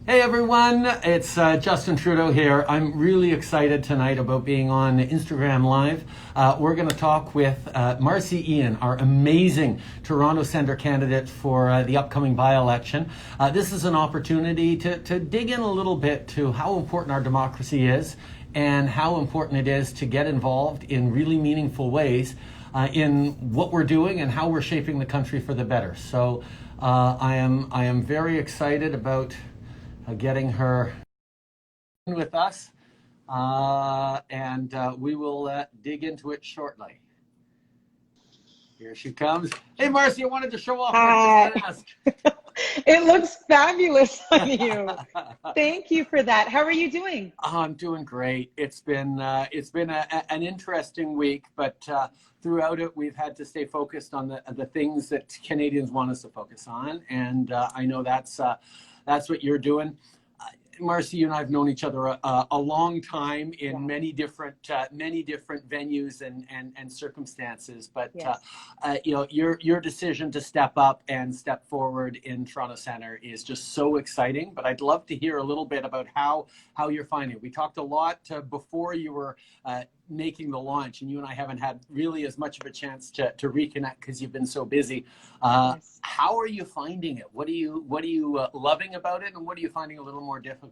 Hey everyone, it's Justin Trudeau here. I'm really excited tonight about being on Instagram Live. We're going to talk with Marcy Ian, our amazing Toronto Centre candidate for the upcoming by-election. This is an opportunity to dig in a little bit to how important our democracy is and how important it is to get involved in really meaningful ways in what we're doing and how we're shaping the country for the better. So I am very excited about getting her with us, and we will dig into it shortly. Here she comes. Hey, Marcy, I wanted to show off my mask. It looks fabulous on you. Thank you for that. How are you doing? Oh, I'm doing great. It's been an interesting week, but throughout it, we've had to stay focused on the things that Canadians want us to focus on, and I know that's what you're doing. Marcy, you and I have known each other a long time in many different venues and circumstances. But Yes. Your decision to step up and step forward in Toronto Centre is just so exciting. But I'd love to hear a little bit about how you're finding it. We talked a lot before you were making the launch, and you and I haven't had really as much of a chance to reconnect because you've been so busy. Yes. How are you finding it? What are you loving about it, and what are you finding a little more difficult?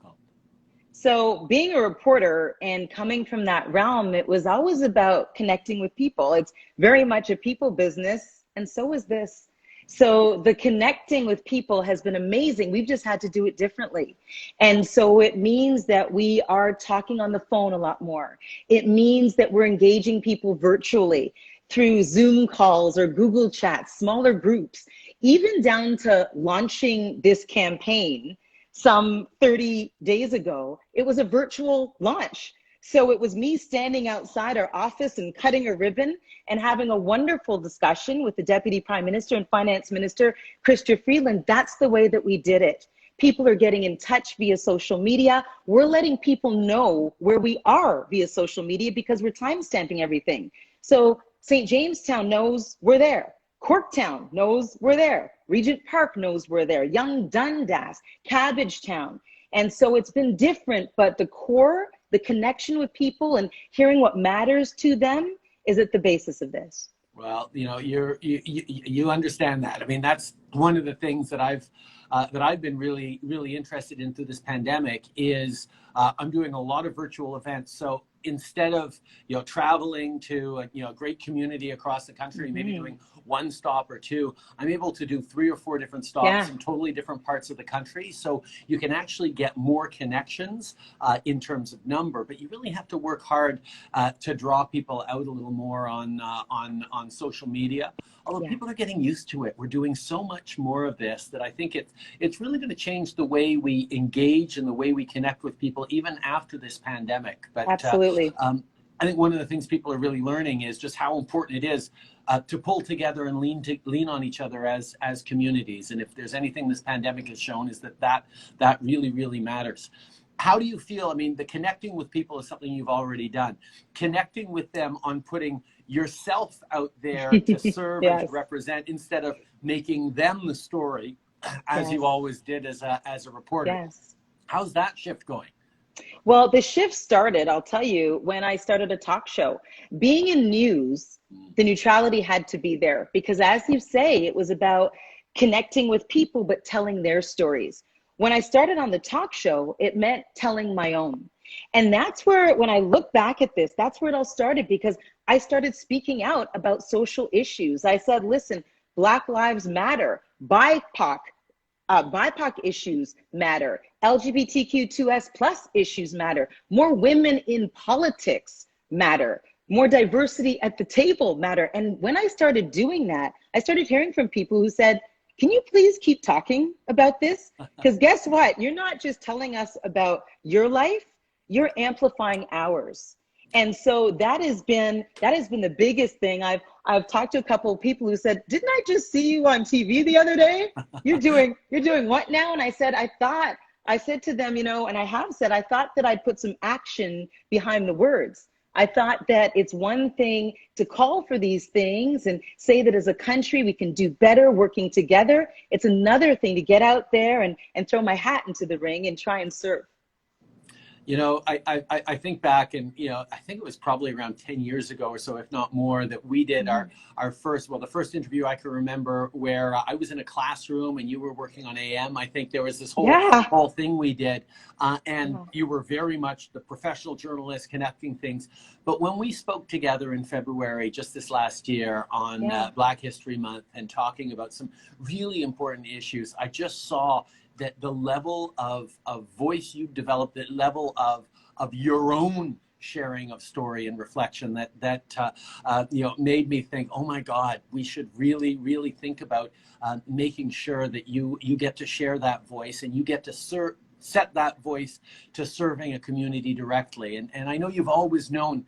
So being a reporter and coming from that realm, it was always about connecting with people. It's very much a people business, and so is this. So the connecting with people has been amazing. We've just had to do it differently. And so it means that we are talking on the phone a lot more. It means that we're engaging people virtually through Zoom calls or Google Chats, smaller groups, even down to launching this campaign some 30 days ago. It was a virtual launch. So it was me standing outside our office and cutting a ribbon and having a wonderful discussion with the Deputy Prime Minister and Finance Minister, Chrystia Freeland. That's the way that we did it. People are getting in touch via social media. We're letting people know where we are via social media because we're timestamping everything. So St. Jamestown knows we're there. Corktown knows we're there. Regent Park knows we're there. Young Dundas, Cabbagetown. And so it's been different, but the core, the connection with people and hearing what matters to them is at the basis of this. Well, you understand that. I mean, that's one of the things that I've been really interested in through this pandemic is I'm doing a lot of virtual events. So instead of traveling to a great community across the country, maybe doing one stop or two, I'm able to do 3 or 4 different stops in totally different parts of the country. So you can actually get more connections in terms of number, but you really have to work hard to draw people out a little more on social media. Although people are getting used to it. We're doing so much more of this that I think it's really going to change the way we engage and the way we connect with people even after this pandemic. But absolutely. I think one of the things people are really learning is just how important it is to pull together and lean on each other as communities. And if there's anything this pandemic has shown is that really matters. How do you feel? I mean, the connecting with people is something you've already done. Connecting with them on putting yourself out there to serve and to represent instead of making them the story, as you always did as a reporter. How's that shift going? Well, the shift started, I'll tell you, when I started a talk show. Being in news, the neutrality had to be there because, as you say, it was about connecting with people but telling their stories. When I started on the talk show, it meant telling my own. And that's where, when I look back at this, that's where it all started because I started speaking out about social issues. I said, listen, Black Lives Matter, BIPOC issues matter, LGBTQ2S plus issues matter, more women in politics matter, more diversity at the table matter. And when I started doing that, I started hearing from people who said, can you please keep talking about this? Because guess what? You're not just telling us about your life, you're amplifying ours. And so that has been the biggest thing. I've talked to a couple of people who said, didn't I just see you on TV the other day? You're doing what now? And I said to them, and I have said, I thought that I'd put some action behind the words. I thought that it's one thing to call for these things and say that as a country we can do better working together. It's another thing to get out there and throw my hat into the ring and try and serve. You know, I think back, and you know, I think it was probably around 10 years ago or so, if not more, that we did our first, well, the first interview I can remember where I was in a classroom and you were working on AM. I think there was this whole thing we did, and you were very much the professional journalist connecting things. But when we spoke together in February, just this last year on Black History Month and talking about some really important issues, I just saw that the level of voice you've developed, the level of your own sharing of story and reflection that you know, made me think, oh my God, we should really think about making sure that you get to share that voice and you get to set that voice to serving a community directly. And I know you've always known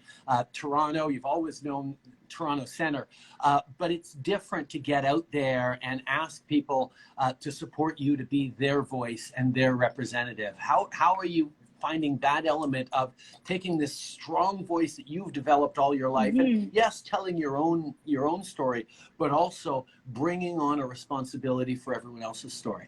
Toronto, you've always known Toronto Centre, but it's different to get out there and ask people to support you, to be their voice and their representative. How are you finding that element of taking this strong voice that you've developed all your life, and yes, telling your own story, but also bringing on a responsibility for everyone else's story?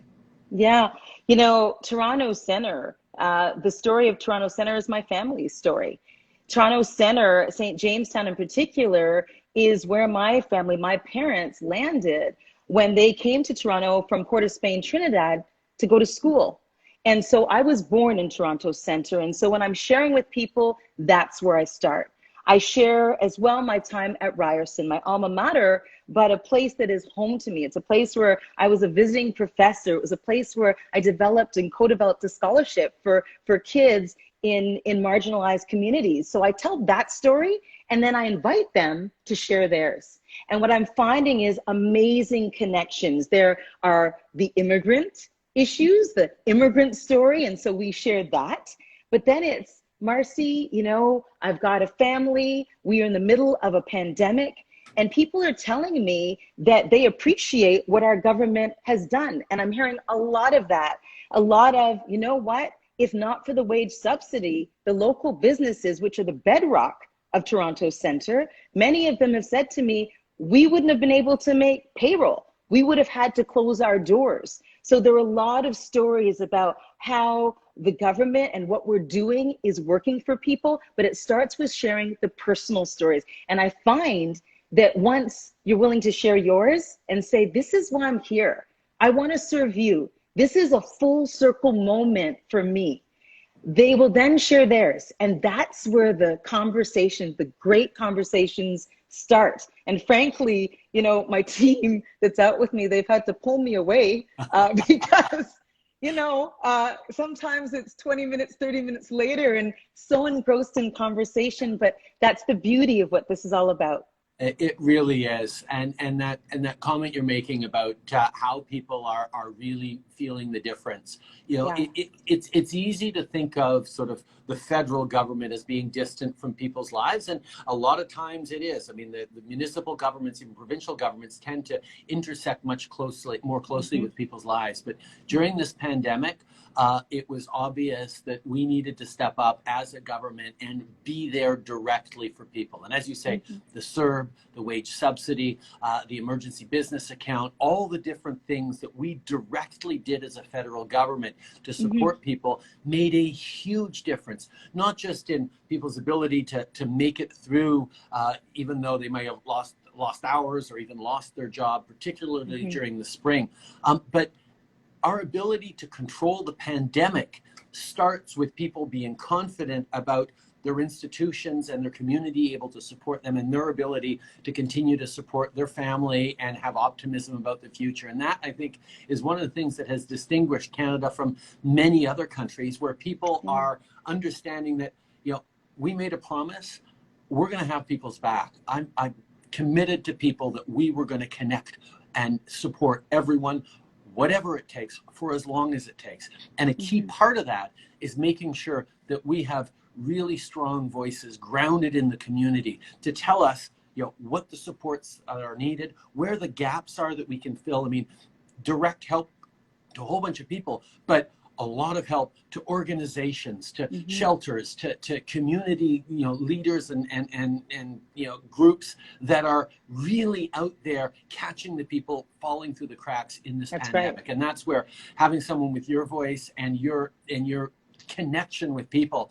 Yeah, you know, Toronto Centre, the story of Toronto Centre is my family's story. Toronto Centre, St. Jamestown in particular, is where my family, my parents landed when they came to Toronto from Port of Spain, Trinidad, to go to school. And so I was born in Toronto Centre. And so when I'm sharing with people, that's where I start. I share as well my time at Ryerson, my alma mater, but a place that is home to me. It's a place where I was a visiting professor. It was a place where I developed and co-developed a scholarship for kids in marginalized communities. So I tell that story and then I invite them to share theirs. And what I'm finding is amazing connections. There are the immigrant issues, the immigrant story, and so we shared that. But then it's, Marcy, you know, I've got a family, we are in the middle of a pandemic, and people are telling me that they appreciate what our government has done. And I'm hearing a lot of that, a lot of, you know what, if not for the wage subsidy, the local businesses, which are the bedrock of Toronto Centre, many of them have said to me, we wouldn't have been able to make payroll. We would have had to close our doors. So there are a lot of stories about how the government and what we're doing is working for people, but it starts with sharing the personal stories. And I find that once you're willing to share yours and say, this is why I'm here, I want to serve you, this is a full circle moment for me, they will then share theirs. And that's where the conversation, the great conversations start. And frankly, you know, my team that's out with me, they've had to pull me away because, you know, sometimes it's 20 minutes, 30 minutes later and so engrossed in conversation, but that's the beauty of what this is all about. It really is, and that comment you're making about how people are really feeling the difference. You know, it's easy to think of sort of the federal government as being distant from people's lives, and a lot of times it is. I mean, the municipal governments, even provincial governments, tend to intersect more closely with people's lives. But during this pandemic, it was obvious that we needed to step up as a government and be there directly for people. And as you say, the CERB, the wage subsidy, the emergency business account, all the different things that we directly did as a federal government to support people made a huge difference, not just in people's ability to make it through, even though they might have lost hours or even lost their job, particularly during the spring, but our ability to control the pandemic starts with people being confident about their institutions and their community, able to support them, and their ability to continue to support their family and have optimism about the future. And that, I think, is one of the things that has distinguished Canada from many other countries, where people are understanding that, you know, we made a promise, we're going to have people's back. I'm committed to people that we were going to connect and support everyone, whatever it takes, for as long as it takes. And a key part of that is making sure that we have really strong voices grounded in the community to tell us, you know, what the supports are needed, where the gaps are that we can fill. I mean, direct help to a whole bunch of people, but a lot of help to organizations, to shelters, to community, leaders and groups that are really out there catching the people falling through the cracks in this That's pandemic. right. And that's where having someone with your voice and your connection with people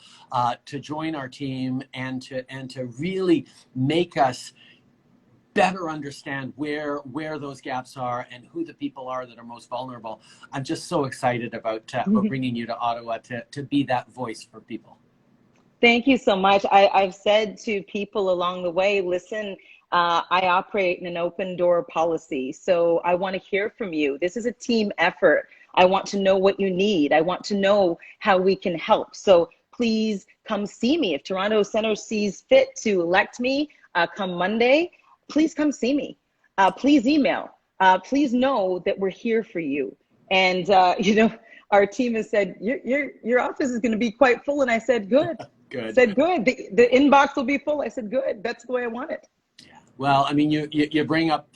to join our team and to really make us better understand where those gaps are and who the people are that are most vulnerable. I'm just so excited about bringing you to Ottawa to be that voice for people. Thank you so much. I've said to people along the way, listen, I operate in an open door policy. So I want to hear from you. This is a team effort. I want to know what you need. I want to know how we can help. So please come see me. If Toronto Centre sees fit to elect me come Monday, please come see me. Please email. Please know that we're here for you. And, our team has said, your office is going to be quite full. And I said, good. Good. I said, good. The inbox will be full. I said, good. That's the way I want it. Well, I mean, you bring up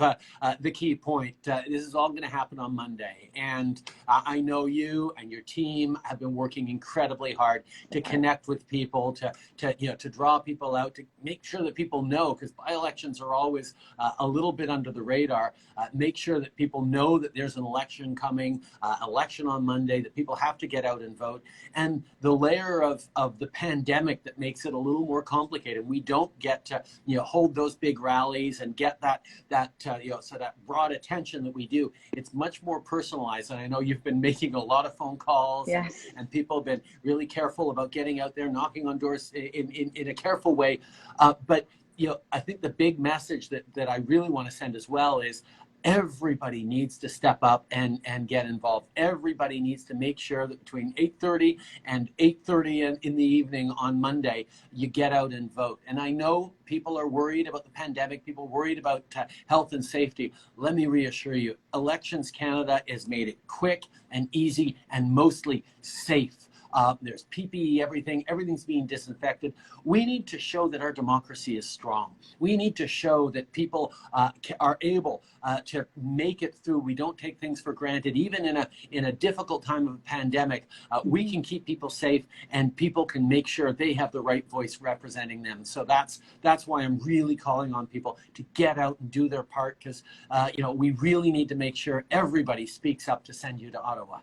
the key point. This is all going to happen on Monday. And I know you and your team have been working incredibly hard to connect with people, to draw people out, to make sure that people know, because by-elections are always a little bit under the radar. Make sure that people know that there's an election coming, election on Monday, that people have to get out and vote. And the layer of the pandemic that makes it a little more complicated. We don't get to hold those big rallies and get that broad attention that we do. It's much more personalized, and I know you've been making a lot of phone calls. Yes. and people have been really careful about getting out there, knocking on doors in a careful way. But I think the big message that I really want to send as well is everybody needs to step up and get involved. Everybody needs to make sure that between 8:30 and 8:30 in the evening on Monday, you get out and vote. And I know people are worried about the pandemic, people are worried about health and safety. Let me reassure you, Elections Canada has made it quick and easy and mostly safe. There's PPE, everything's being disinfected. We need to show that our democracy is strong. We need to show that people are able to make it through. We don't take things for granted. Even in a difficult time of a pandemic, we can keep people safe, and people can make sure they have the right voice representing them. So that's why I'm really calling on people to get out and do their part, because we really need to make sure everybody speaks up to send you to Ottawa.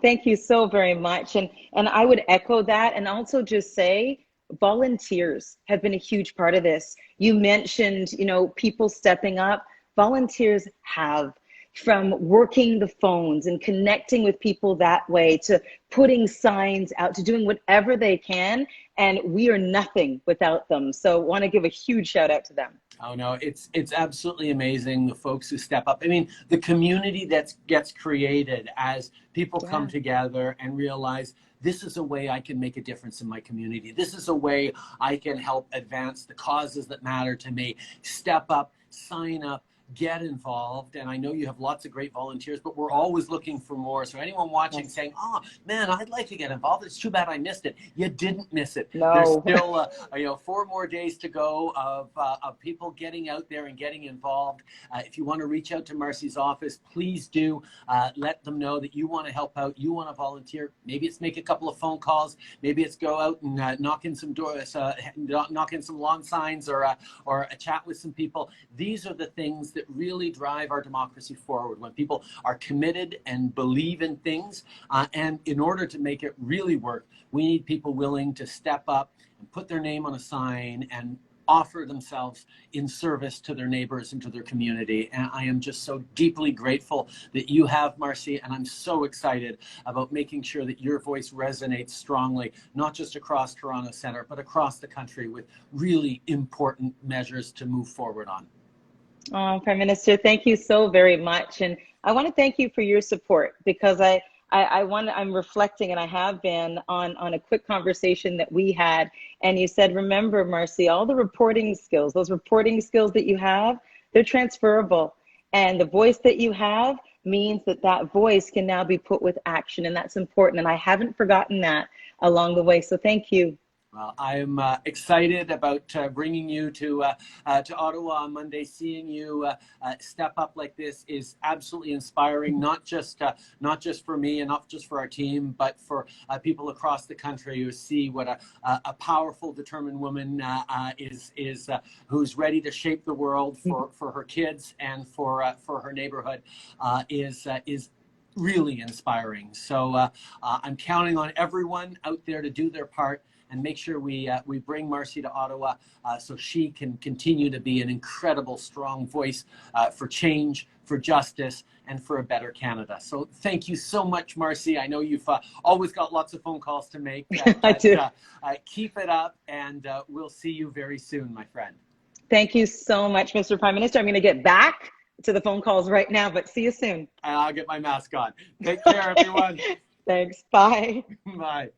Thank you so very much. And I would echo that, and also just say volunteers have been a huge part of this. You mentioned, people stepping up. Volunteers have, from working the phones and connecting with people that way, to putting signs out, to doing whatever they can. And we are nothing without them. So want to give a huge shout out to them. Oh no, it's absolutely amazing, the folks who step up. I mean, the community that gets created as people come together and realize this is a way I can make a difference in my community. This is a way I can help advance the causes that matter to me. Step up, sign up, get involved. And I know you have lots of great volunteers, but we're always looking for more. So anyone watching saying, oh man, I'd like to get involved, it's too bad I missed it. You didn't miss it. No. There's still 4 more days to go of people getting out there and getting involved. If you want to reach out to Marcy's office, please do. Let them know that you want to help out, you want to volunteer. Maybe it's make a couple of phone calls, maybe it's go out and knock in some doors, knock in some lawn signs, or a chat with some people. These are the things that really drive our democracy forward, when people are committed and believe in things. And in order to make it really work, we need people willing to step up and put their name on a sign and offer themselves in service to their neighbors and to their community. And I am just so deeply grateful that you have, Marcy, and I'm so excited about making sure that your voice resonates strongly, not just across Toronto Centre, but across the country, with really important measures to move forward on. Oh, Prime Minister, thank you so very much. And I want to thank you for your support, because I'm reflecting, and I have been, on a quick conversation that we had. And you said, remember, Marcy, all the reporting skills, those reporting skills that you have, they're transferable. And the voice that you have means that voice can now be put with action. And that's important. And I haven't forgotten that along the way. So thank you. Well, I'm excited about bringing you to Ottawa on Monday. Seeing you step up like this is absolutely inspiring. Not just for me and not just for our team, but for people across the country who see what a powerful, determined woman is who's ready to shape the world for her kids and for her neighborhood is really inspiring. So I'm counting on everyone out there to do their part and make sure we bring Marcy to Ottawa so she can continue to be an incredible, strong voice for change, for justice, and for a better Canada. So thank you so much, Marcy. I know you've always got lots of phone calls to make. I do. Keep it up, and we'll see you very soon, my friend. Thank you so much, Mr. Prime Minister. I'm going to get back to the phone calls right now, but see you soon. I'll get my mask on. Take care, everyone. Thanks. Bye. Bye.